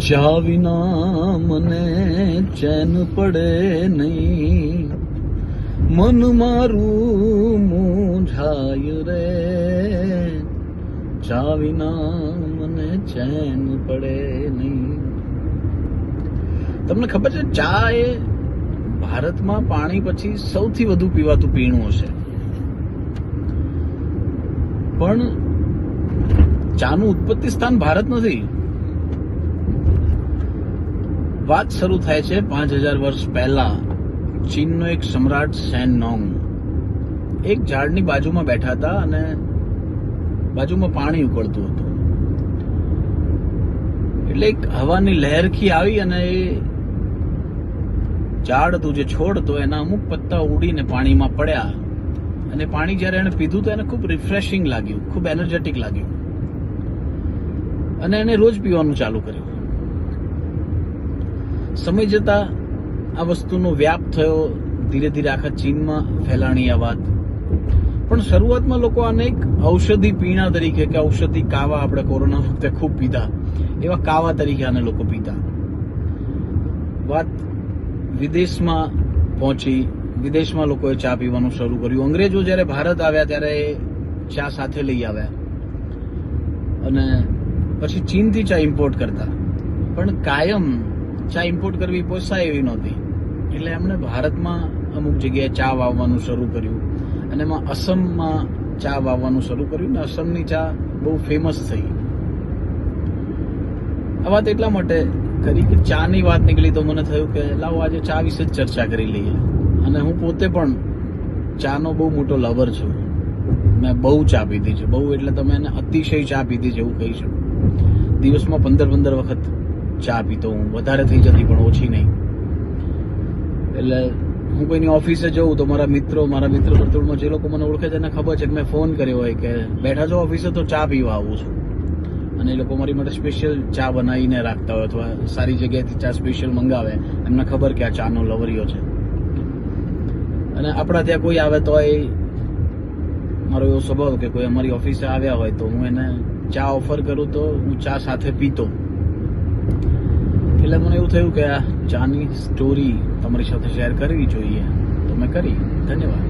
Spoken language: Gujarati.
ચા વિના મને ચેન પડે નહીં, મન મારું મૂંઝાય રે, ચા વિના મને ચેન પડે નહીં. તમને ખબર છે ચા એ ભારતમાં પાણી પછી સૌથી વધુ પીવાતું પીણું હશે, પણ ચાનું ઉત્પત્તિ સ્થાન ભારત નથી. વાત શરૂ થાય છે 5000 વર્ષ પહેલા. ચીનનો એક સમ્રાટ શેન નોંગ એક ઝાડની બાજુમાં બેઠા હતા અને બાજુમાં પાણી ઉકળતું હતું. એટલે એક હવાની લહેરખી આવી અને એ ઝાડ હતું, જે છોડ હતો, એના અમુક પત્તા ઉડીને પાણીમાં પડ્યા અને પાણી જયારે એને પીધું તો એને ખૂબ રિફ્રેશિંગ લાગ્યું, ખૂબ એનર્જેટિક લાગ્યું અને એને રોજ પીવાનું ચાલુ કર્યું. સમય જતા આ વસ્તુનો વ્યાપ થયો, ધીરે ધીરે આખા ચીનમાં ફેલાણી આ વાત. પણ શરૂઆતમાં લોકો આને એક ઔષધિ પીણા તરીકે, કે ઔષધિ કાવા, આપણે કોરોના વખતે ખૂબ પીધા એવા કાવા તરીકે આને લોકો પીતા. વાત વિદેશમાં પહોંચી, વિદેશમાં લોકોએ ચા પીવાનું શરૂ કર્યું. અંગ્રેજો જયારે ભારત આવ્યા ત્યારે ચા સાથે લઈ આવ્યા અને પછી ચીનથી ચા ઇમ્પોર્ટ કરતા. પણ કાયમ ચા ઇમ્પોર્ટ કરવી પોસાય એવી નહોતી, એટલે એમણે ભારતમાં અમુક જગ્યાએ ચા વાવવાનું શરૂ કર્યું અને એમાં અસમમાં ચા વાવવાનું શરૂ કર્યું ને અસમની ચા બહુ ફેમસ થઈ. આ વાત એટલા માટે કરી કે ચાની વાત નીકળી તો મને થયું કે લાવો આજે ચા વિશે જ ચર્ચા કરી લઈએ. અને હું પોતે પણ ચાનો બહુ મોટો લવર છું. મેં બહુ ચા પીધી છે, બહુ એટલે તમે એને અતિશય ચા પીધી છે એવું કહી શકો. દિવસમાં 15 વખત ચા પીતો હું, વધારે થઈ જતી પણ ઓછી નહીં. એટલે હું કોઈની ઓફિસે જઉં તો મારા મિત્ર વર્તુળમાં જે લોકો મને ઓળખે છે એને ખબર છે કે મેં ફોન કર્યો હોય કે બેઠા છો ઓફિસે તો ચા પીવા આવું છું, અને એ લોકો મારી માટે સ્પેશિયલ ચા બનાવીને રાખતા હોય અથવા સારી જગ્યાએથી ચા સ્પેશિયલ મંગાવે. એમને ખબર કે આ ચાનો લવરિયો છે. અને આપણા ત્યાં કોઈ આવે તો એ મારો એવો સ્વભાવ કે કોઈ અમારી ઓફિસે આવ્યા હોય તો હું એને ચા ઓફર કરું તો હું ચા સાથે પીતો. એટલે મને એવું થયું કે આ ચાની સ્ટોરી તમારી સાથે શેર કરવી જોઈએ, તો મેં કરી. ધન્યવાદ.